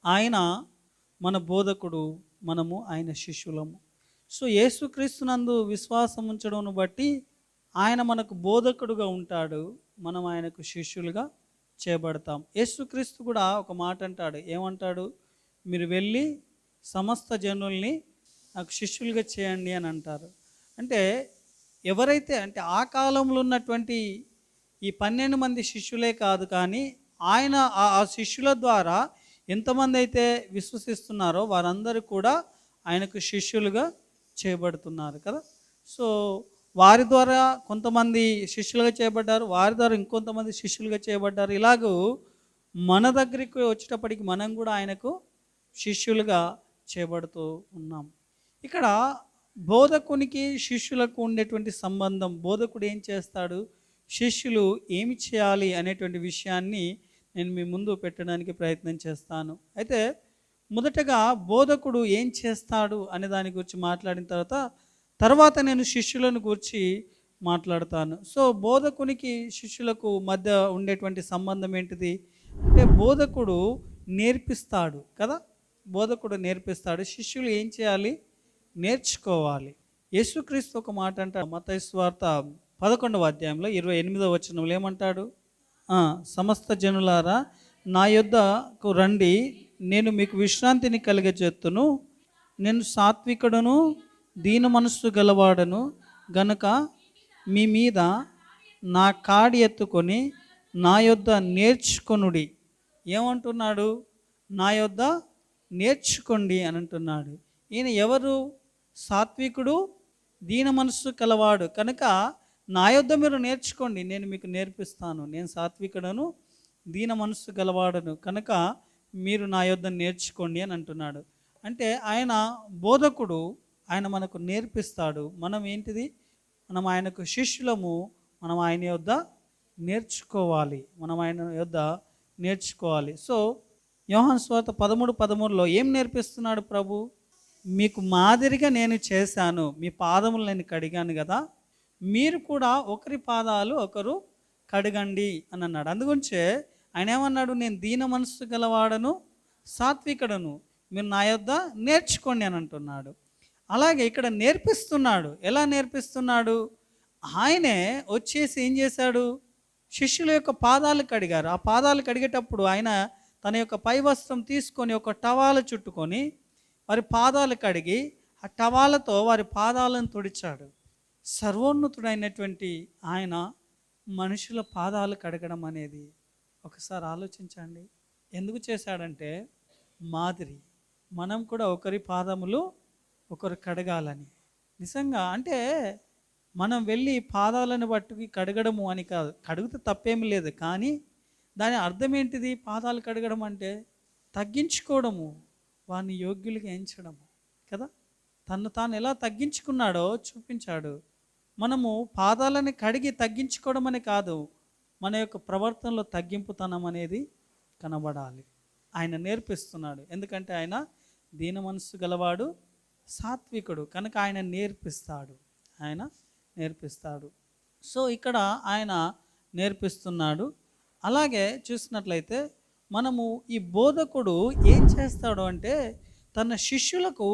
ఆయన మన బోధకుడు, మనము ఆయన శిష్యులము. సో యేసుక్రీస్తునందు విశ్వాసం ఉంచడం బట్టి ఆయన మనకు బోధకుడుగా ఉంటాడు, మనం ఆయనకు శిష్యులుగా చేయబడతాం. యేసుక్రీస్తు కూడా ఒక మాట అంటాడు, ఏమంటాడు? మీరు వెళ్ళి సమస్త జనుల్ని నాకు శిష్యులుగా చేయండి అని అంటారు. అంటే ఎవరైతే, అంటే ఆ కాలంలో ఉన్నటువంటి ఈ 12 మంది శిష్యులే కాదు, కానీ ఆయన ఆ శిష్యుల ద్వారా ఎంతమంది అయితే విశ్వసిస్తున్నారో వారందరూ కూడా ఆయనకు శిష్యులుగా చేయబడుతున్నారు కదా. సో వారి ద్వారా కొంతమంది శిష్యులుగా చేయబడ్డారు, వారి ద్వారా ఇంకొంతమంది శిష్యులుగా చేయబడ్డారు. ఇలాగూ మన దగ్గరికి వచ్చేటప్పటికి మనం కూడా ఆయనకు శిష్యులుగా చేయబడుతూ ఉన్నాం. ఇక్కడ బోధకునికి శిష్యులకు ఉండేటువంటి సంబంధం, బోధకుడు ఏం చేస్తాడు, శిష్యులు ఏమి చేయాలి అనేటువంటి విషయాన్ని నేను మీ ముందు పెట్టడానికి ప్రయత్నం చేస్తాను. అయితే మొదటగా బోధకుడు ఏం చేస్తాడు అనే దాని గురించి మాట్లాడిన తర్వాత నేను శిష్యులను గురించి మాట్లాడతాను. సో బోధకునికి శిష్యులకు మధ్య ఉండేటువంటి సంబంధం ఏంటిది అంటే, బోధకుడు నేర్పిస్తాడు కదా, బోధకుడు నేర్పిస్తాడు, శిష్యులు ఏం చేయాలి, నేర్చుకోవాలి. యేసుక్రీస్తు ఒక మాట అంటాడు, మత్తయి సువార్త 11వ అధ్యాయంలో 28వ వచనంలో ఏమంటాడు? సమస్త జనులారా నా యొద్దకు రండి, నేను మీకు విశ్రాంతిని కలిగజేత్తును, నేను సాత్వికుడును దీన మనస్సు గలవాడను గనుక మీ మీద నా కాడి ఎత్తుకొని నా యొద్ద నేర్చుకొనుడి. ఏమంటున్నాడు? నా యొద్ద నేర్చుకోండి అని అంటున్నాడు. ఈయన ఎవరు? సాత్వికుడు దీన మనస్సు కలవాడు కనుక నా యొద్ద మీరు నేర్చుకోండి, నేను మీకు నేర్పిస్తాను. నేను సాత్వికుడను దీన మనస్సు గలవాడను కనుక మీరు నా యొద్ద నేర్చుకోండి అని అంటున్నాడు. అంటే ఆయన బోధకుడు, ఆయన మనకు నేర్పిస్తాడు. మనం ఏంటిది? మనం ఆయనకు శిష్యులము, మనం ఆయన యొద్ద నేర్చుకోవాలి, మనం ఆయన యొద్ద నేర్చుకోవాలి. సో యోహాను సువార్త 13:13లో ఏం నేర్పిస్తున్నాడు ప్రభు? మీకు మాదిరిగా నేను చేశాను, మీ పాదములు నేను కడిగాను కదా, మీరు కూడా ఒకరి పాదాలు ఒకరు కడగండి అని అన్నాడు. అందుగురించే ఆయన ఏమన్నాడు? నేను దీన మనస్సు గలవాడను సాత్వికుడను, మీరు నా యొద్ద నేర్చుకోండి అని అంటున్నాడు. అలాగే ఇక్కడ నేర్పిస్తున్నాడు. ఎలా నేర్పిస్తున్నాడు? ఆయనే వచ్చేసి ఏం చేశాడు? శిష్యుల యొక్క పాదాలు కడిగారు. ఆ పాదాలు కడిగేటప్పుడు ఆయన తన యొక్క పై వస్త్రం తీసుకొని ఒక టవాలు చుట్టుకొని వారి పాదాలు కడిగి ఆ టవాలతో వారి పాదాలను తుడిచాడు. సర్వోన్నతుడైనటువంటి ఆయన మనుషుల పాదాలు కడగడం అనేది ఒకసారి ఆలోచించండి. ఎందుకు చేశాడంటే మాదిరి, మనం కూడా ఒకరి పాదములు ఒకరు కడగాలని. నిజంగా అంటే మనం వెళ్ళి పాదాలను పట్టుకి కడగడము అని కాదు, కడిగితే తప్పేమి లేదు, కానీ దాని అర్థం ఏంటిది? పాదాలు కడగడం అంటే తగ్గించుకోవడము, వారిని యోగ్యులుగా ఎంచడము కదా. తను తాను ఎలా తగ్గించుకున్నాడో చూపించాడు. మనము పాదాలని కడిగి తగ్గించుకోవడం అని కాదు, మన యొక్క ప్రవర్తనలో తగ్గింపుతనం అనేది కనబడాలి. ఆయన నేర్పిస్తున్నాడు, ఎందుకంటే ఆయన దీన మనస్సు గలవాడు, సాత్వికుడు కనుక ఆయన నేర్పిస్తాడు, ఆయన నేర్పిస్తాడు. సో ఇక్కడ ఆయన నేర్పిస్తున్నాడు. అలాగే చూసినట్లయితే మనము ఈ బోధకుడు ఏం చేస్తాడు అంటే తన శిష్యులకు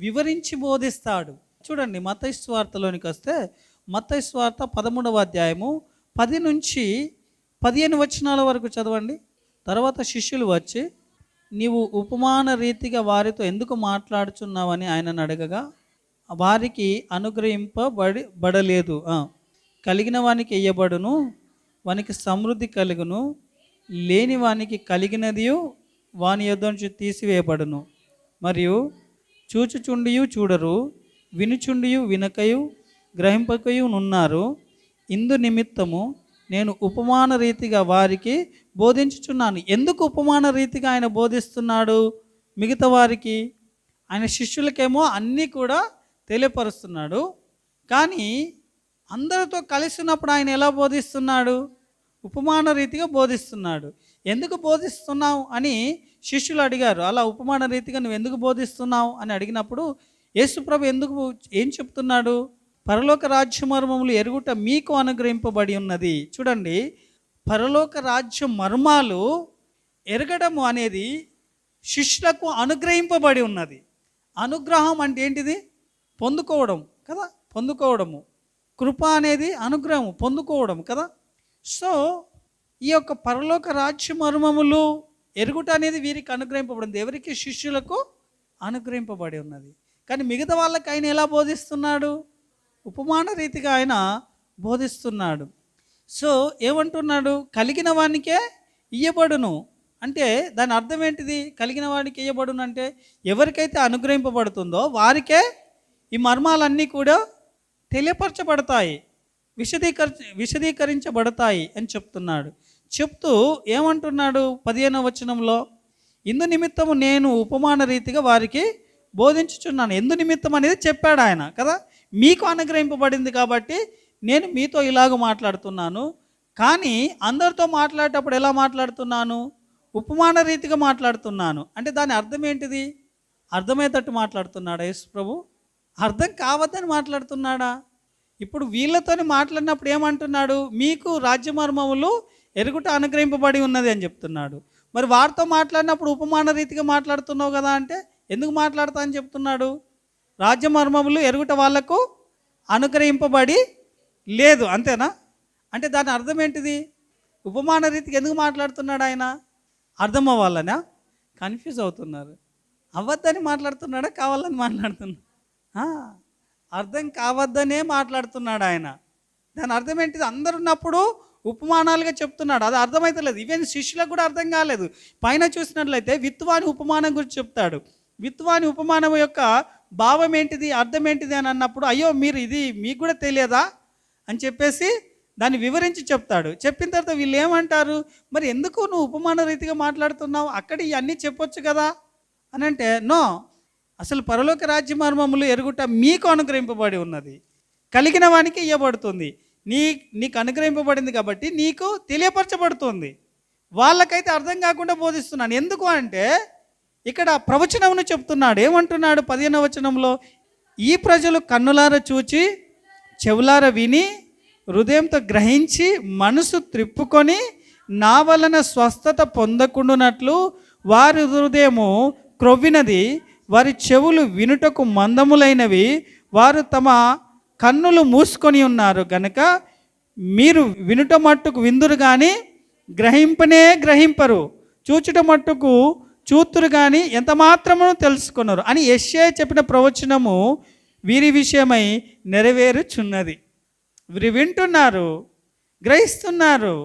వివరించి బోధిస్తాడు. చూడండి మత్తయి సువార్తలోనికి వస్తే, మత్తయి సువార్త 13వ అధ్యాయము 10 నుంచి 15 వచనాల వరకు చదవండి. తర్వాత శిష్యులు వచ్చి, నీవు ఉపమాన రీతిగా వారితో ఎందుకు మాట్లాడుచున్నావని ఆయనను అడగగా, వారికి అనుగ్రహింపబడలేదు, కలిగిన వానికి ఇయ్యబడును, వానికి సమృద్ధి కలుగును, లేని వానికి కలిగినది వాని యొద్ద నుంచి తీసివేయబడును, మరియు చూచుచుండియు చూడరు, వినుచుండియు వినకయు గ్రహింపకయు నున్నారు. ఇందు నిమిత్తము నేను ఉపమాన రీతిగా వారికి బోధించుచున్నాను. ఎందుకు ఉపమాన రీతిగా ఆయన బోధిస్తున్నాడు? మిగతా వారికి, ఆయన శిష్యులకేమో అన్నీ కూడా తెలియపరుస్తున్నాడు, కానీ అందరితో కలిసి ఉన్నప్పుడు ఆయన ఎలా బోధిస్తున్నాడు? ఉపమాన రీతిగా బోధిస్తున్నాడు. ఎందుకు బోధిస్తున్నావు అని శిష్యులు అడిగారు. అలా ఉపమాన రీతిగా నువ్వు ఎందుకు బోధిస్తున్నావు అని అడిగినప్పుడు యేసుప్రభు ఏం చెప్తున్నాడు? పరలోక రాజ్య మర్మములు ఎరుగుట మీకు అనుగ్రహింపబడి ఉన్నది. చూడండి, పరలోక రాజ్య మర్మాలు ఎరగడము అనేది శిష్యులకు అనుగ్రహింపబడి ఉన్నది. అనుగ్రహం అంటే ఏంటిది? పొందుకోవడం కదా, పొందుకోవడము. కృప అనేది అనుగ్రహం, పొందుకోవడం కదా. సో ఈ యొక్క పరలోక రాజ్య మర్మములు ఎరుగుట అనేది వీరికి అనుగ్రహింపబడింది. ఎవరికి? శిష్యులకు అనుగ్రహింపబడి ఉన్నది. కానీ మిగతా వాళ్ళకి ఆయన ఎలా బోధిస్తున్నాడు? ఉపమాన రీతిగా ఆయన బోధిస్తున్నాడు. సో ఏమంటున్నాడు? కలిగిన వానికే ఇయ్యబడును అంటే దాని అర్థం ఏంటిది? కలిగిన వాడికి ఇయ్యబడును అంటే ఎవరికైతే అనుగ్రహింపబడుతుందో వారికే ఈ మర్మాలన్నీ కూడా తెలియపరచబడతాయి, విశదీకరించబడతాయి అని చెప్తున్నాడు. చెప్తూ ఏమంటున్నాడు 15వ వచనంలో? ఇందు నిమిత్తము నేను ఉపమాన రీతిగా వారికి బోధించుచున్నాను. ఎందు నిమిత్తం అనేది చెప్పాడు ఆయన కదా. మీకు అనుగ్రహింపబడింది కాబట్టి నేను మీతో ఇలాగ మాట్లాడుతున్నాను. కానీ అందరితో మాట్లాడేటప్పుడు ఎలా మాట్లాడుతున్నాను? ఉపమాన రీతిగా మాట్లాడుతున్నాను. అంటే దాని అర్థం ఏంటిది? అర్థమయ్యేటట్టు మాట్లాడుతున్నాడా యేసు ప్రభు? అర్థం కావద్దని మాట్లాడుతున్నాడా? ఇప్పుడు వీళ్ళతోని మాట్లాడినప్పుడు ఏమంటున్నాడు? మీకు రాజ్యమర్మములు ఎరుగుట అనుగ్రహింపబడి ఉన్నది అని చెప్తున్నాడు. మరి వారితో మాట్లాడినప్పుడు ఉపమాన రీతిగా మాట్లాడుతున్నావు కదా అంటే ఎందుకు మాట్లాడతా అని చెప్తున్నాడు? రాజ్యమర్మములు ఎరుగుట వాళ్లకు అనుగ్రహింపబడి లేదు, అంతేనా? అంటే దాని అర్థం ఏంటిది? ఉపమాన రీతికి ఎందుకు మాట్లాడుతున్నాడు ఆయన? అర్థం అవ్వాలనా? కన్ఫ్యూజ్ అవుతున్నారు. అవ్వద్దని మాట్లాడుతున్నాడా, కావాలని మాట్లాడుతున్నా? అర్థం కావద్దనే మాట్లాడుతున్నాడు ఆయన. దాని అర్థం ఏంటిది? అందరు ఉన్నప్పుడు ఉపమానాలుగా చెప్తున్నాడు, అది అర్థమైతలేదు. ఈవెన్ శిష్యులకు కూడా అర్థం కాలేదు. పైన చూసినట్లయితే విత్తువాని ఉపమానం గురించి చెప్తాడు. విత్తువాని ఉపమానం యొక్క భావం ఏంటిది, అర్థం ఏంటిది అని అన్నప్పుడు అయ్యో మీరు ఇది మీకు కూడా తెలియదా అని చెప్పేసి దాన్ని వివరించి చెప్తాడు. చెప్పిన తర్వాత వీళ్ళు ఏమంటారు? మరి ఎందుకు నువ్వు ఉపమాన రీతిగా మాట్లాడుతున్నావు, అక్కడ ఇవన్నీ చెప్పొచ్చు కదా అని అంటే, నో, అసలు పరలోక రాజ్య మర్మములు ఎరుగుట మీకు అనుగ్రహింపబడి ఉన్నది, కలిగిన వానికి ఇవ్వబడుతుంది. నీకు అనుగ్రహింపబడింది కాబట్టి నీకు తెలియపరచబడుతుంది. వాళ్ళకైతే అర్థం కాకుండా బోధిస్తున్నాను. ఎందుకు అంటే ఇక్కడ ప్రవచనమును చెప్తున్నాడు. ఏమంటున్నాడు 15వ వచనంలో? ఈ ప్రజలు కన్నులార చూచి చెవులార విని హృదయంతో గ్రహించి మనసు త్రిప్పుకొని నా వలన స్వస్థత పొందకుండునట్లు వారి హృదయము క్రొవ్వినది, వారి చెవులు వినుటకు మందములైనవి, వారు తమ కన్నులు మూసుకొని ఉన్నారు గనుక మీరు వినుట మట్టుకు విందురు కానీ గ్రహింపనే గ్రహింపరు, చూచుట మట్టుకు చూతురు కానీ ఎంత మాత్రమును తెలుసుకున్నారు అని యెషయా చెప్పిన ప్రవచనము వీరి విషయమై నెరవేరుచున్నది. వీరు వింటున్నారు, గ్రహిస్తున్నారు,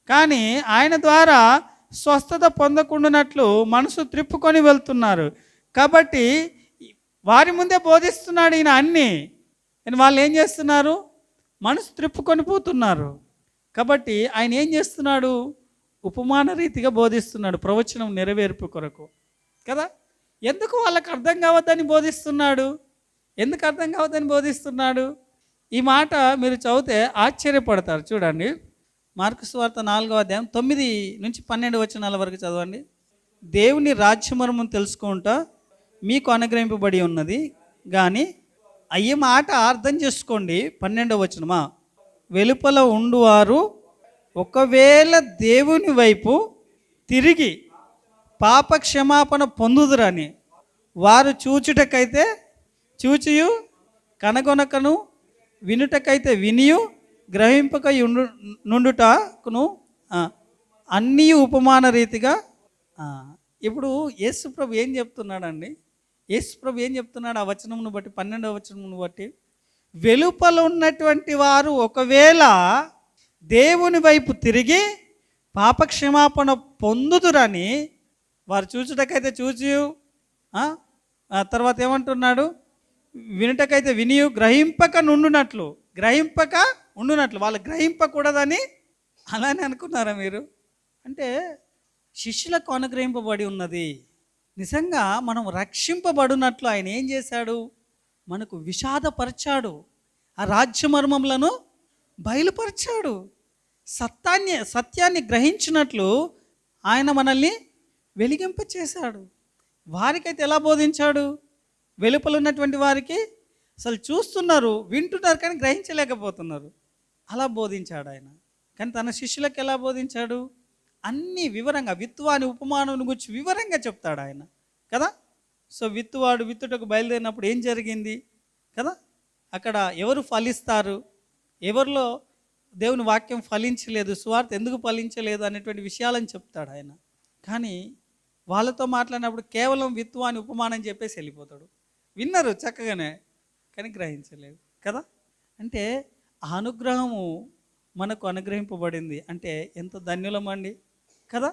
కానీ ఆయన ద్వారా స్వస్థత పొందకుండానట్లు మనసు త్రిప్పుకొని వెళ్తున్నారు. కాబట్టి వారి ముందే బోధిస్తున్నాడు ఈయన అన్నీ. వాళ్ళు ఏం చేస్తున్నారు? మనసు త్రిప్పుకొని పోతున్నారు. కాబట్టి ఆయన ఏం చేస్తున్నాడు? ఉపమాన రీతిగా బోధిస్తున్నాడు, ప్రవచనం నెరవేర్పు కొరకు కదా. ఎందుకు వాళ్ళకి అర్థం కావద్దని బోధిస్తున్నాడు? ఎందుకు అర్థం కావద్దని బోధిస్తున్నాడు? ఈ మాట మీరు చదివితే ఆశ్చర్యపడతారు. చూడండి, మార్కు సువార్త 4వ అధ్యాయం 9 నుంచి 12 వచనాల వరకు చదవండి. దేవుని రాజ్యమర్మం తెలుసుకుంటా మీకు అనుగ్రహింపబడి ఉన్నది కానీ అయ్యే మాట అర్థం చేసుకోండి. 12వ వచనమా, వెలుపల ఉండువారు ఒకవేళ దేవుని వైపు తిరిగి పాప క్షమాపణ పొందుదురని వారు చూచుటకైతే చూచియు కనగొనకను వినుటకైతే వినియు గ్రహింపక నుండుటకును అన్నీ ఉపమాన రీతిగా. ఇప్పుడు యేసు ప్రభు ఏం చెప్తున్నాడండి? యేసు ప్రభు ఏం చెప్తున్నాడు? ఆ వచనమును బట్టి 12వ వచనమును బట్టి వెలుపల ఉన్నటువంటి వారు ఒకవేళ దేవుని వైపు తిరిగి పాపక్షమాపణ పొందుదురని వారు చూచుటకైతే చూచి, తర్వాత ఏమంటున్నాడు? వినుటకైతే వినియు గ్రహింపక నుండునట్లు, గ్రహింపక ఉండునట్లు. వాళ్ళు గ్రహింపకూడదని అలానే అనుకున్నారా మీరు? అంటే శిష్యులకు అనుగ్రహింపబడి ఉన్నది. నిజంగా మనం రక్షింపబడినట్లు ఆయన ఏం చేశాడు? మనకు విషాదపరిచాడు, ఆ రాజ్యమర్మములను బయలుపరిచాడు. సత్యాన్ని గ్రహించినట్లు ఆయన మనల్ని వెలిగింపచేశాడు. వారికైతే ఎలా బోధించాడు? వెలుపల ఉన్నటువంటి వారికి అసలు చూస్తున్నారు, వింటున్నారు కానీ గ్రహించలేకపోతున్నారు. అలా బోధించాడు ఆయన. కానీ తన శిష్యులకు ఎలా బోధించాడు? అన్ని వివరంగా విత్తువాని ఉపమానం గురించి వివరంగా చెప్తాడు ఆయన కదా. సో విత్తువాడు విత్తుటకు బయలుదేరినప్పుడు ఏం జరిగింది కదా, అక్కడ ఎవరు ఫలిస్తారు, ఎవరిలో దేవుని వాక్యం ఫలించలేదు, సువార్త ఎందుకు ఫలించలేదు అనేటువంటి విషయాలని చెప్తాడు ఆయన. కానీ వాళ్ళతో మాట్లాడినప్పుడు కేవలం విత్తువాని ఉపమానం చెప్పేసి వెళ్ళిపోతాడు. విన్నారు చక్కగానే, కానీ గ్రహించలేదు కదా. అంటే ఆ అనుగ్రహము మనకు అనుగ్రహింపబడింది అంటే ఎంత ధన్యులమండి కదా.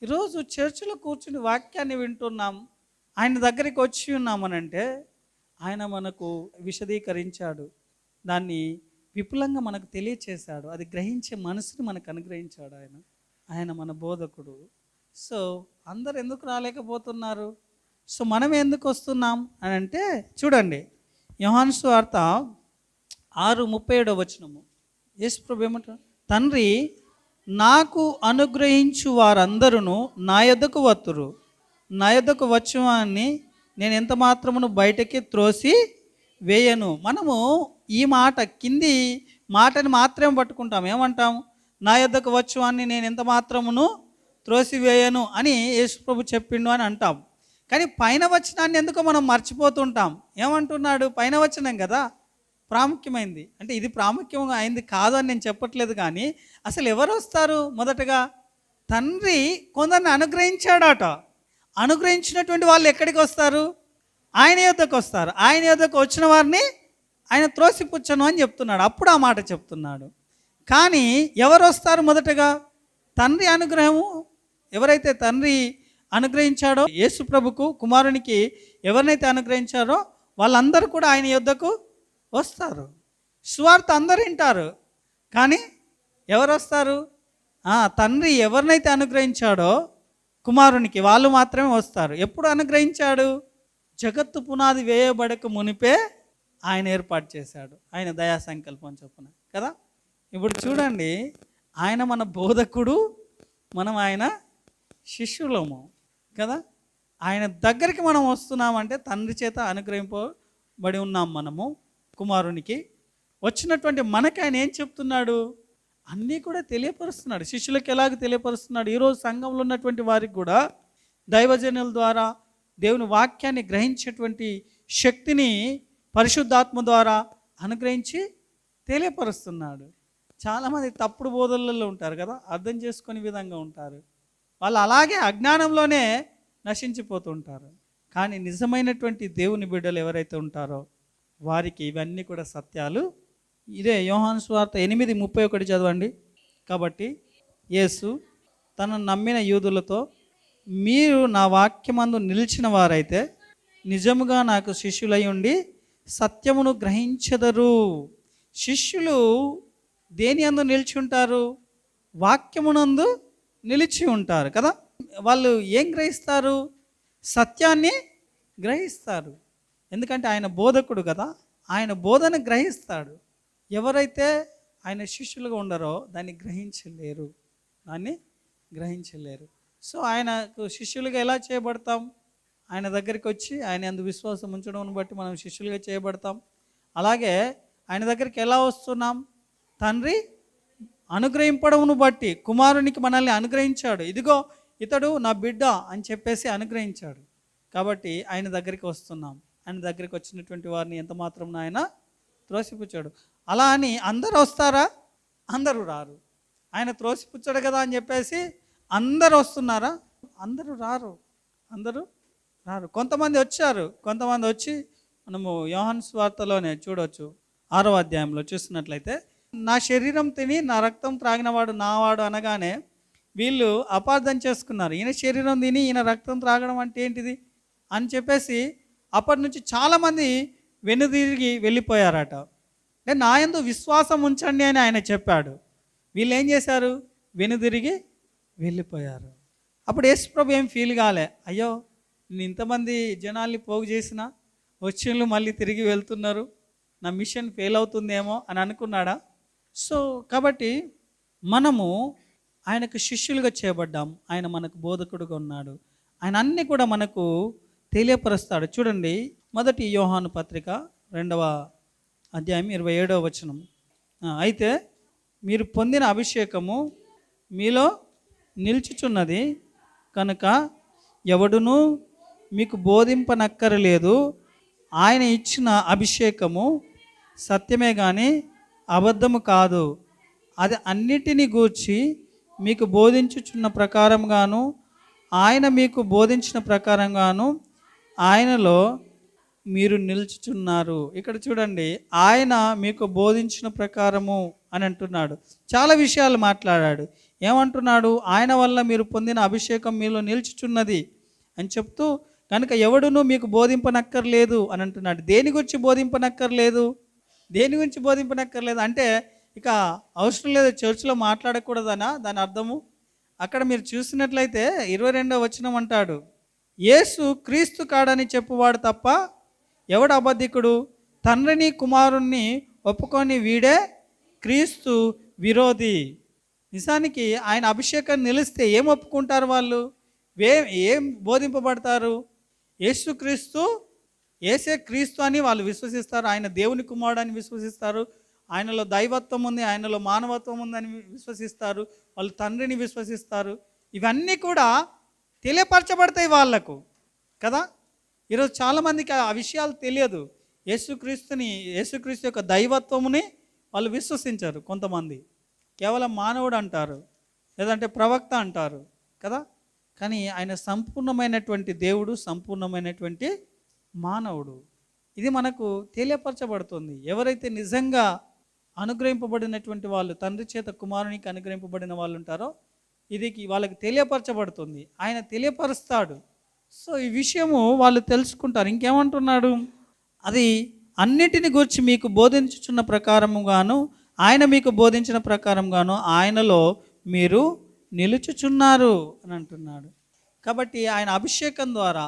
ఈరోజు చర్చిలో కూర్చుని వాక్యాన్ని వింటున్నాం, ఆయన దగ్గరికి వచ్చి ఉన్నామనంటే ఆయన మనకు విశదీకరించాడు, దాన్ని విపులంగా మనకు తెలియచేశాడు, అది గ్రహించే మనసుని మనకు అనుగ్రహించాడు ఆయన. ఆయన మన బోధకుడు. సో అందరు ఎందుకు రాలేకపోతున్నారు, సో మనం ఎందుకు వస్తున్నాం అని అంటే చూడండి, యోహాను సువార్త 6:37 యేసు ప్రభు ఏమంటారు, తండ్రి నాకు అనుగ్రహించు వారందరూ నా యొద్దకు వత్తురు, నా యొద్దకు వచ్చువాన్ని నేను ఎంత మాత్రమును బయటకి త్రోసి వేయను. మనము ఈ మాట కింది మాటని మాత్రమే పట్టుకుంటాం, ఏమంటాం, నా యొద్దకు వచ్చువాన్ని నేను ఎంత మాత్రమును త్రోసివేయను అని యేసు ప్రభు చెప్పిండు అని అంటాం. కానీ పైన వచనాన్ని ఎందుకో మనం మర్చిపోతుంటాం. ఏమంటున్నాడు, పైన వచనం కదా ప్రాముఖ్యమైంది, అంటే ఇది ప్రాముఖ్యంగా అయింది కాదు అని నేను చెప్పట్లేదు. కానీ అసలు ఎవరు వస్తారు, మొదటగా తండ్రి కొందరిని అనుగ్రహించాడట, అనుగ్రహించినటువంటి వాళ్ళు ఎక్కడికి వస్తారు, ఆయన యొద్దకు వస్తారు, ఆయన యొద్దకు వచ్చిన వారిని ఆయన త్రోసిపుచ్చను అని చెప్తున్నాడు, అప్పుడు ఆ మాట చెప్తున్నాడు. కానీ ఎవరు వస్తారు, మొదటగా తండ్రి అనుగ్రహము, ఎవరైతే తండ్రి అనుగ్రహించాడో యేసు ప్రభుకు కుమారునికి ఎవరినైతే అనుగ్రహించారో వాళ్ళందరూ కూడా ఆయన యొద్దకు వస్తారు. సువార్త అందరూ వింటారు, కానీ ఎవరు వస్తారు, తండ్రి ఎవరినైతే అనుగ్రహించాడో కుమారునికి వాళ్ళు మాత్రమే వస్తారు. ఎప్పుడు అనుగ్రహించాడు, జగత్తు పునాది వేయబడక మునిపే ఆయన ఏర్పాటు చేశాడు, ఆయన దయా సంకల్పం చొప్పున కదా. ఇప్పుడు చూడండి, ఆయన మన బోధకుడు, మనం ఆయన శిష్యులము కదా. ఆయన దగ్గరికి మనం వస్తున్నామంటే తండ్రి చేత అనుగ్రహింపబడి ఉన్నాం మనము. కుమారునికి వచ్చినటువంటి మనకి ఆయన ఏం చెప్తున్నాడు, అన్నీ కూడా తెలియపరుస్తున్నాడు. శిష్యులకు ఎలాగ తెలియపరుస్తున్నాడు, ఈరోజు సంఘంలో ఉన్నటువంటి వారికి కూడా దైవజనుల ద్వారా దేవుని వాక్యాన్ని గ్రహించేటువంటి శక్తిని పరిశుద్ధాత్మ ద్వారా అనుగ్రహించి తెలియపరుస్తున్నాడు. చాలామంది తప్పుడు బోధనలలో ఉంటారు కదా, అర్థం చేసుకునే విధంగా ఉంటారు, వాళ్ళు అలాగే అజ్ఞానంలోనే నశించిపోతుంటారు. కానీ నిజమైనటువంటి దేవుని బిడ్డలు ఎవరైతే ఉంటారో వారికి ఇవన్నీ కూడా సత్యాలు. ఇదే యోహాను సువార్త 8:31 చదవండి. కాబట్టి యేసు తనను నమ్మిన యూదులతో, మీరు నా వాక్యమందు నిలిచిన వారైతే నిజముగా నాకు శిష్యులై ఉండి సత్యమును గ్రహించెదరు. శిష్యులు దేని అందు నిలిచి ఉంటారు, వాక్యమునందు నిలిచి ఉంటారు కదా. వాళ్ళు ఏం గ్రహిస్తారు, సత్యాన్ని గ్రహిస్తారు, ఎందుకంటే ఆయన బోధకుడు కదా, ఆయన బోధన గ్రహిస్తాడు. ఎవరైతే ఆయన శిష్యులుగా ఉండరో దాన్ని గ్రహించలేరు. సో ఆయనకు శిష్యులుగా ఎలా చేయబడతాం, ఆయన దగ్గరికి వచ్చి ఆయన అందు విశ్వాసం ఉంచడం బట్టి మనం శిష్యులుగా చేయబడతాం. అలాగే ఆయన దగ్గరికి ఎలా వస్తున్నాం, తండ్రి అనుగ్రహింపడమును బట్టి కుమారునికి మనల్ని అనుగ్రహించాడు, ఇదిగో ఇతడు నా బిడ్డ అని చెప్పేసి అనుగ్రహించాడు కాబట్టి ఆయన దగ్గరికి వస్తున్నాం. ఆయన దగ్గరికి వచ్చినటువంటి వారిని ఎంత మాత్రం ఆయన త్రోసిపుచ్చాడు. అలా అని అందరు వస్తారా, అందరూ రారు. ఆయన త్రోసిపుచ్చాడు కదా అని చెప్పేసి అందరు వస్తున్నారా, అందరూ రారు. కొంతమంది వచ్చారు, కొంతమంది వచ్చి మనము యోహాను సువార్తలోనే చూడవచ్చు 6వ అధ్యాయంలో చూసినట్లయితే, నా శరీరం తిని నా రక్తం త్రాగినవాడు నావాడు అనగానే వీళ్ళు అపార్థం చేసుకున్నారు, ఈయన శరీరం తిని ఈయన రక్తం త్రాగడం అంటే ఏంటిది అని చెప్పేసి అప్పటి నుంచి చాలామంది వెనుదిరిగి వెళ్ళిపోయారట. అంటే నా యందు విశ్వాసం ఉంచండి అని ఆయన చెప్పాడు, వీళ్ళు ఏం చేశారు, వెనుదిరిగి వెళ్ళిపోయారు. అప్పుడు యేసు ప్రభు ఏం ఫీల్ కాలే, అయ్యో నేను ఇంతమంది జనాల్ని పోగు చేసిన వచ్చిళ్ళు మళ్ళీ తిరిగి వెళ్తున్నారు, నా మిషన్ ఫెయిల్ అవుతుందేమో అని అనుకున్నాడా. సో కాబట్టి మనము ఆయనకు శిష్యులుగా చేయబడ్డాం, ఆయన మనకు బోధకుడుగా ఉన్నాడు, ఆయన అన్నీ కూడా మనకు తెలియపరుస్తాడు. చూడండి, మొదటి యోహాను పత్రిక 2వ అధ్యాయం 27వ వచనం, అయితే మీరు పొందిన అభిషేకము మీలో నిల్చుచున్నది కనుక ఎవడునూ మీకు బోధింపనక్కరలేదు. ఆయన ఇచ్చిన అభిషేకము సత్యమే కానీ అబద్ధము కాదు. అది అన్నిటిని గూర్చి మీకు బోధించుచున్న ప్రకారంగాను ఆయన మీకు బోధించిన ప్రకారంగాను ఆయనలో మీరు నిలుచుచున్నారు. ఇక్కడ చూడండి, ఆయన మీకు బోధించిన ప్రకారము అని అంటున్నాడు. చాలా విషయాలు మాట్లాడాడు. ఏమంటున్నాడు? ఆయన వల్ల మీరు పొందిన అభిషేకం మీలో నిలుచుచున్నది అని చెప్తూ, కనుక ఎవడునూ మీకు బోధింపనక్కర్లేదు అని అంటున్నాడు. దేని గురించి బోధింపనక్కర్లేదు? దేని గురించి బోధింపనక్కర్లేదు అంటే ఇక అవసరం లేదు, చర్చిలో మాట్లాడకూడదనా దాని అర్థము? అక్కడ మీరు చూసినట్లయితే 22వ వచనం అంటాడు, యేసు క్రీస్తు కాడని చెప్పువాడు తప్ప ఎవడు అబద్ధికుడు? తండ్రిని కుమారుణ్ణి ఒప్పుకొని వీడే క్రీస్తు విరోధి. నిజానికి ఆయన అభిషేకాన్ని నిలిస్తే ఏం ఒప్పుకుంటారు వాళ్ళు? ఏం బోధింపబడతారు? యేసుక్రీస్తు, యేసే క్రీస్తు అని వాళ్ళు విశ్వసిస్తారు. ఆయన దేవుని కుమారుడు అని విశ్వసిస్తారు. ఆయనలో దైవత్వం ఉంది, ఆయనలో మానవత్వం ఉందని విశ్వసిస్తారు. వాళ్ళు తండ్రిని విశ్వసిస్తారు. ఇవన్నీ కూడా తెలియపరచబడతాయి వాళ్ళకు కదా. ఈరోజు చాలామందికి ఆ విషయాలు తెలియదు. యేసుక్రీస్తు యొక్క దైవత్వముని వాళ్ళు విశ్వసించారు. కొంతమంది కేవలం మానవుడు అంటారు, లేదంటే ప్రవక్త అంటారు కదా. కానీ ఆయన సంపూర్ణమైనటువంటి దేవుడు, సంపూర్ణమైనటువంటి మానవుడు. ఇది మనకు తెలియపరచబడుతుంది. ఎవరైతే నిజంగా అనుగ్రహింపబడినటువంటి వాళ్ళు, తండ్రి చేత కుమారునికి అనుగ్రహింపబడిన వాళ్ళు ఉంటారో, ఇది వాళ్ళకి తెలియపరచబడుతుంది. ఆయన తెలియపరుస్తాడు. సో ఈ విషయము వాళ్ళు తెలుసుకుంటారు. ఇంకేమంటున్నాడు? అది అన్నిటిని గురించి మీకు బోధించుచున్న ప్రకారముగాను ఆయన మీకు బోధించిన ప్రకారంగాను ఆయనలో మీరు నిలుచుచున్నారు అని అంటున్నాడు. కాబట్టి ఆయన అభిషేకం ద్వారా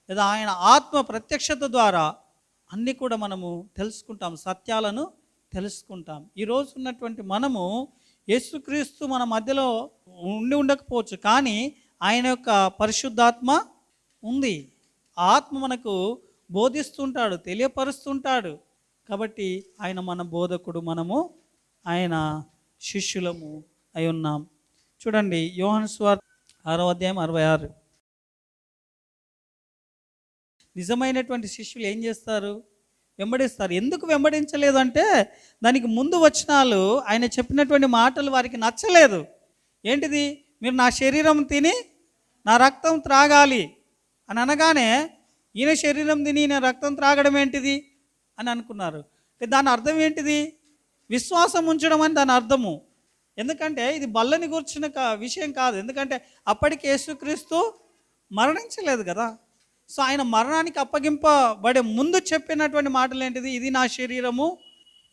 లేదా ఆయన ఆత్మ ప్రత్యక్షత ద్వారా అన్నీ కూడా మనము తెలుసుకుంటాం, సత్యాలను తెలుసుకుంటాం. ఈరోజు ఉన్నటువంటి మనము యేసుక్రీస్తు మన మధ్యలో ఉండకపోవచ్చు, కానీ ఆయన యొక్క పరిశుద్ధాత్మ ఉంది. ఆ ఆత్మ మనకు బోధిస్తుంటాడు, తెలియపరుస్తుంటాడు. కాబట్టి ఆయన మన బోధకుడు, మనము ఆయన శిష్యులము అయి ఉన్నాం. చూడండి, యోహాను సువార్త 6వ అధ్యాయం 66. నిజమైనటువంటి శిష్యులు ఏం చేస్తారు? వెంబడిస్తారు. ఎందుకు వెంబడించలేదు అంటే దానికి ముందు వచనాలు ఆయన చెప్పినటువంటి మాటలు వారికి నచ్చలేదు. ఏంటిది? మీరు నా శరీరం తిని నా రక్తం త్రాగాలి అని అనగానే ఈయన శరీరం తిని ఈయన రక్తం త్రాగడం ఏంటిది అని అనుకున్నారు. దాని అర్థం ఏంటిది? విశ్వాసం ఉంచడం అని దాని అర్థము. ఎందుకంటే ఇది బల్లని కూర్చున్న విషయం కాదు. ఎందుకంటే అప్పటికి యేసుక్రీస్తు మరణించలేదు కదా. సో ఆయన మరణానికి అప్పగింపబడే ముందు చెప్పినటువంటి మాటలు ఏంటిది? ఇది నా శరీరము,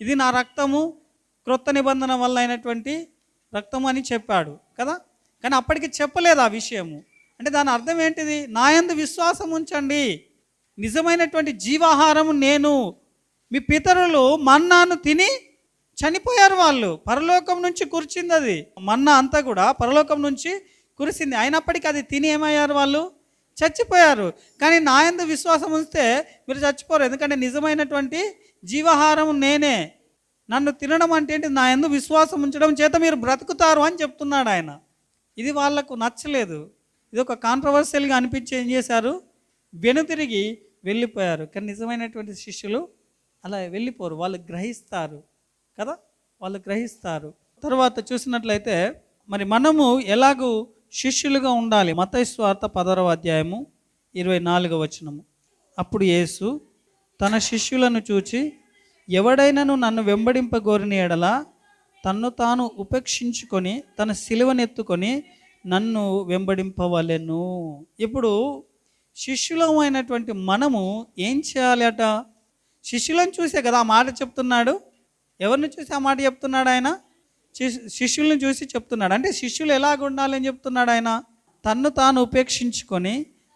ఇది నా రక్తము, క్రొత్త నిబంధన వల్ల అయినటువంటి రక్తము అని చెప్పాడు కదా. కానీ అప్పటికి చెప్పలేదు ఆ విషయము. అంటే దాని అర్థం ఏంటిది? నా యందు విశ్వాసం ఉంచండి, నిజమైనటువంటి జీవాహారము నేను. మీ పితరులు మన్నాను తిని చనిపోయారు. వాళ్ళు పరలోకం నుంచి కురిచింది, అది మన్నా అంతా కూడా పరలోకం నుంచి కురిసింది. అయినప్పటికీ అది తిని ఏమయ్యారు? వాళ్ళు చచ్చిపోయారు. కానీ నా యందు విశ్వాసం ఉంచితే మీరు చచ్చిపోరు. ఎందుకంటే నిజమైనటువంటి జీవాహారం నేనే. నన్ను తినడం అంటే ఏంటి? నా యందు విశ్వాసం ఉంచడం చేత మీరు బ్రతుకుతారు అని చెప్తున్నాడు ఆయన. ఇది వాళ్ళకు నచ్చలేదు. ఇది ఒక కాంట్రవర్షియల్గా అనిపించి ఏం చేశారు? వెనుతిరిగి వెళ్ళిపోయారు. కానీ నిజమైనటువంటి శిష్యులు అలా వెళ్ళిపోరు, వాళ్ళు గ్రహిస్తారు కదా, వాళ్ళు గ్రహిస్తారు. తర్వాత చూసినట్లయితే మరి మనము ఎలాగూ శిష్యులుగా ఉండాలి. మత్తయి సువార్త 10వ అధ్యాయము 24వ వచనము. అప్పుడు యేసు తన శిష్యులను చూచి, ఎవడైనను నన్ను వెంబడింపగోరిన ఎడల తన్ను తాను ఉపేక్షించుకొని తన సిలువనెత్తుకొని నన్ను వెంబడింపవలెను. ఇప్పుడు శిష్యులమైనటువంటి మనము ఏం చేయాలి అట? శిష్యులను చూసే కదా ఆ మాట చెప్తున్నాడు. ఎవరిని చూసి ఆ మాట చెప్తున్నాడు ఆయన? శిష్యులను చూసి చెప్తున్నాడు. అంటే శిష్యులు ఎలాగ ఉండాలని చెప్తున్నాడు ఆయన? తన్ను తాను ఉపేక్షించుకొని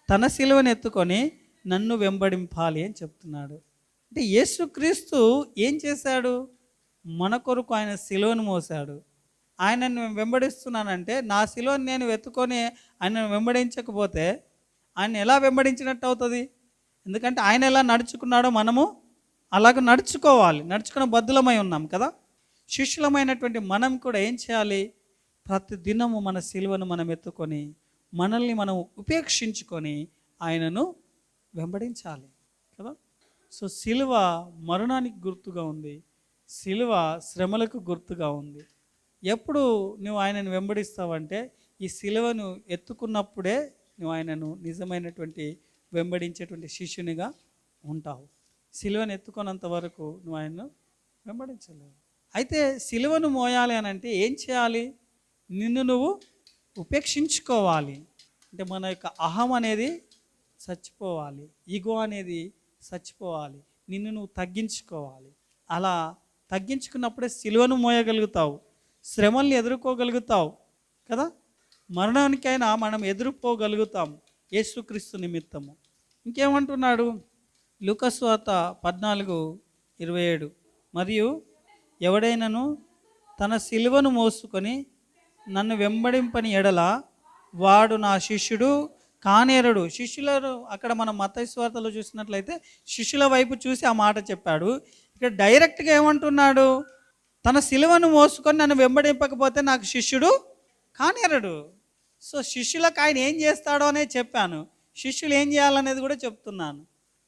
తన సిలువను ఎత్తుకొని నన్ను వెంబడింపాలి అని చెప్తున్నాడు. అంటే యేసుక్రీస్తు ఏం చేశాడు? మన కొరకు ఆయన సిలువను మోసాడు. ఆయనను వెంబడిస్తున్నానంటే నా సిలువను నేను ఎత్తుకొని ఆయనను వెంబడించకపోతే ఆయన ఎలా వెంబడించినట్టు అవుతుంది? ఎందుకంటే ఆయన ఎలా నడుచుకున్నాడో మనము అలాగ నడుచుకోవాలి. నడుచుకున్న బద్దులమై ఉన్నాం కదా. శిష్యులమైనటువంటి మనం కూడా ఏం చేయాలి? ప్రతి దినము మన సిలువను మనం ఎత్తుకొని మనల్ని మనం ఉపేక్షించుకొని ఆయనను వెంబడించాలి కదా. సో సిలువ మరణానికి గుర్తుగా ఉంది, సిలువ శ్రమలకు గుర్తుగా ఉంది. ఎప్పుడు నువ్వు ఆయనను వెంబడిస్తావంటే ఈ సిలువను ఎత్తుకున్నప్పుడే నువ్వు ఆయనను నిజమైనటువంటి వెంబడించేటువంటి శిష్యునిగా ఉంటావు. సిలువను ఎత్తుకున్నంత వరకు నువ్వు ఆయనను వెంబడించలేవు. అయితే సిలువను మోయాలి అని అంటే ఏం చేయాలి? నిన్ను నువ్వు ఉపేక్షించుకోవాలి. అంటే మన యొక్క అహం అనేది చచ్చిపోవాలి, ఈగో అనేది చచ్చిపోవాలి, నిన్ను నువ్వు తగ్గించుకోవాలి. అలా తగ్గించుకున్నప్పుడే సిలువను మోయగలుగుతావు, శ్రమల్ని ఎదుర్కోగలుగుతావు కదా. మరణానికైనా మనం ఎదుర్కోగలుగుతాం యేసుక్రీస్తు నిమిత్తము. ఇంకేమంటున్నాడు? లూకా సువార్త 14:27 మరియు ఎవడైనను తన సిలువను మోసుకొని నన్ను వెంబడింపని ఎడల వాడు నా శిష్యుడు కానేరడు. శిష్యులను అక్కడ మనం మత్తయి సువార్తలో చూసినట్లయితే శిష్యుల వైపు చూసి ఆ మాట చెప్పాడు. ఇక్కడ డైరెక్ట్గా ఏమంటున్నాడు? తన సిలువను మోసుకొని నన్ను వెంబడింపకపోతే నాకు శిష్యుడు కానేరడు. సో శిష్యులకు ఆయన ఏం చేస్తాడో అనే చెప్పాను, శిష్యులు ఏం చేయాలనేది కూడా చెప్తున్నాను.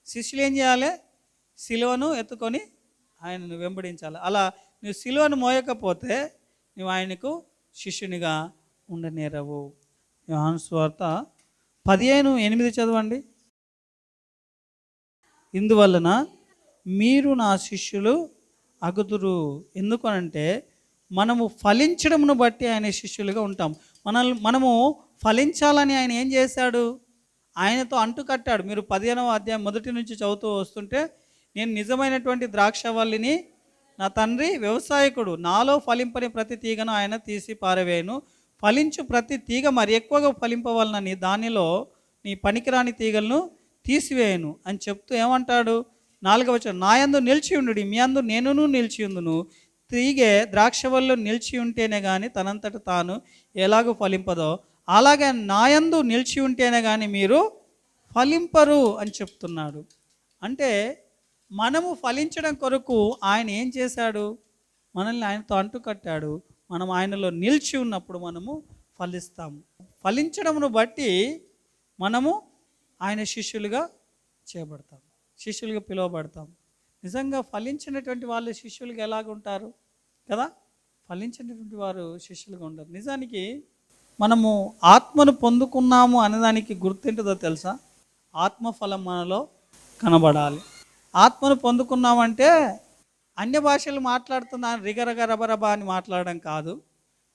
శిష్యులు ఏం చేయాలి? సిలువను ఎత్తుకొని ఆయనను వెంబడించాలి. అలా నువ్వు సిలువను మోయకపోతే నువ్వు ఆయనకు శిష్యునిగా ఉండనేరవు. యోహాను సువార్త 15:8 చదవండి. ఇందువలన మీరు నా శిష్యులు అగుదురు. ఎందుకనంటే మనము ఫలించడమును బట్టి ఆయన శిష్యులుగా ఉంటాం. మనము ఫలించాలని ఆయన ఏం చేశాడు? ఆయనతో అంటు కట్టాడు. మీరు 15వ అధ్యాయం మొదటి నుంచి చదువుతూ వస్తుంటే, నేను నిజమైనటువంటి ద్రాక్షవల్లిని, నా తండ్రి వ్యవసాయకుడు, నాలో ఫలింపని ప్రతి తీగను ఆయన తీసి పారవేయను, ఫలించు ప్రతి తీగ మరి ఎక్కువగా ఫలింపవలనని దానిలో నీ పనికిరాని తీగలను తీసివేయను అని చెప్తూ ఏమంటాడు? 4వ వచనం, నా యందు నిలిచి ఉండుడి, మీ యందు నేనును నిలిచి ఉందును. తీగే ద్రాక్షవల్లిలో నిలిచి ఉంటేనే కానీ తనంతట తాను ఎలాగో ఫలింపదో అలాగే నా యందు నిలిచి ఉంటేనే కానీ మీరు ఫలింపరు అని చెప్తున్నాడు. అంటే మనము ఫలించడం కొరకు ఆయన ఏం చేశాడు? మనల్ని ఆయనతో అంటుకట్టాడు. మనం ఆయనలో నిలిచి ఉన్నప్పుడు మనము ఫలిస్తాము. ఫలించడమును బట్టి మనము ఆయన శిష్యులుగా చేయబడతాం, శిష్యులుగా పిలువబడతాం. నిజంగా ఫలించినటువంటి వాళ్ళు శిష్యులుగా ఎలాగుంటారు కదా? ఫలించినటువంటి వారు శిష్యులుగా ఉంటారు. నిజానికి మనము ఆత్మను పొందుకున్నాము అనేదానికి గుర్తేంటిదో తెలుసా? ఆత్మఫలం మనలో కనబడాలి. ఆత్మను పొందుకున్నామంటే అన్య భాషలు మాట్లాడుతున్నాను రిగరగ రబరబా అని మాట్లాడడం కాదు,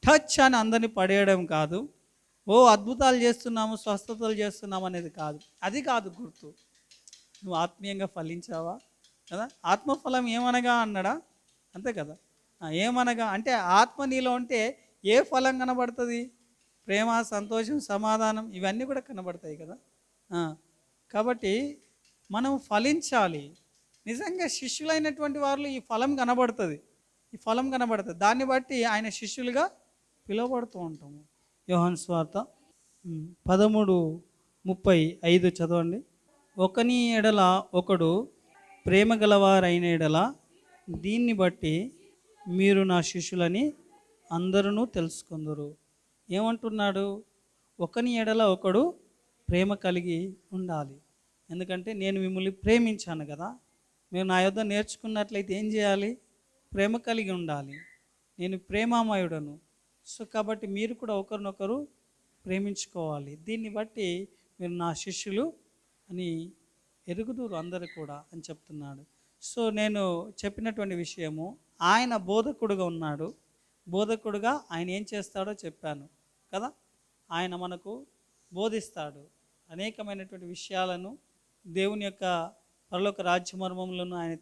టచ్ అని అందరినీ పడేయడం కాదు, ఓ అద్భుతాలు చేస్తున్నాము స్వస్థతలు చేస్తున్నాము అనేది కాదు. అది కాదు గుర్తు. నువ్వు ఆత్మీయంగా ఫలించావా కదా? ఆత్మఫలం ఏమనగా అన్నాడా? అంతే కదా. ఏమనగా అంటే ఆత్మ నీలో ఉంటే ఏ ఫలం కనబడుతుంది? ప్రేమ, సంతోషం, సమాధానం ఇవన్నీ కూడా కనబడతాయి కదా. కాబట్టి మనం ఫలించాలి. నిజంగా శిష్యులైనటువంటి వారిలో ఈ ఫలం కనబడుతుంది, ఈ ఫలం కనబడుతుంది. దాన్ని బట్టి ఆయన శిష్యులుగా పిలువబడుతూ ఉంటాము. యోహాను సువార్త 13:35 చదవండి. ఒకని ఎడల ఒకడు ప్రేమ గలవారైన ఎడల దీన్ని బట్టి మీరు నా శిష్యులని అందరూ తెలుసుకుందరు. ఏమంటున్నాడు? ఒకని ఎడల ఒకడు ప్రేమ కలిగి ఉండాలి. ఎందుకంటే నేను మిమ్మల్ని ప్రేమించాను కదా, మీరు నా యొద్ద నేర్చుకున్నట్లయితే ఏం చేయాలి? ప్రేమ కలిగి ఉండాలి. నేను ప్రేమామయుడను. సో కాబట్టి మీరు కూడా ఒకరినొకరు ప్రేమించుకోవాలి. దీన్ని బట్టి మీరు నా శిష్యులు అని ఎరుగుదురు అందరు కూడా అని చెప్తున్నాడు. సో నేను చెప్పినటువంటి విషయము, ఆయన బోధకుడుగా ఉన్నాడు. బోధకుడుగా ఆయన ఏం చేస్తాడో చెప్పాను కదా. ఆయన మనకు బోధిస్తాడు, అనేకమైనటువంటి విషయాలను, దేవుని యొక్క పరలోక రాజ్య మర్మములను ఆయన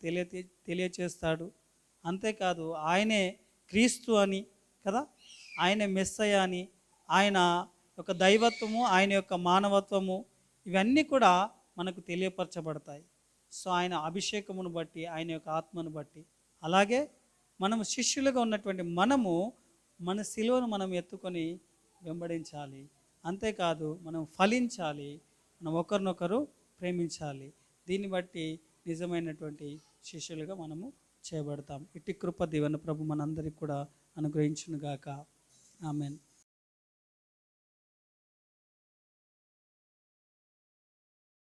తెలియచేస్తాడు. అంతేకాదు ఆయనే క్రీస్తు అని కదా, ఆయనే మెస్సయ అని, ఆయన యొక్క దైవత్వము, ఆయన యొక్క మానవత్వము ఇవన్నీ కూడా మనకు తెలియపరచబడతాయి. సో ఆయన అభిషేకమును బట్టి, ఆయన యొక్క ఆత్మను బట్టి. అలాగే మనము శిష్యులుగా ఉన్నటువంటి మనము మన సిలువను మనం ఎత్తుకొని వెంబడించాలి. అంతేకాదు మనం ఫలించాలి, మనం ఒకరినొకరు ప్రేమించాలి. దీన్ని బట్టి నిజమైనటువంటి శిష్యులుగా మనము చేయబడతాం. ఇట్టి కృప దీవెన ప్రభు మనందరికీ కూడా అనుగ్రహించునుగాక. ఆమెన్.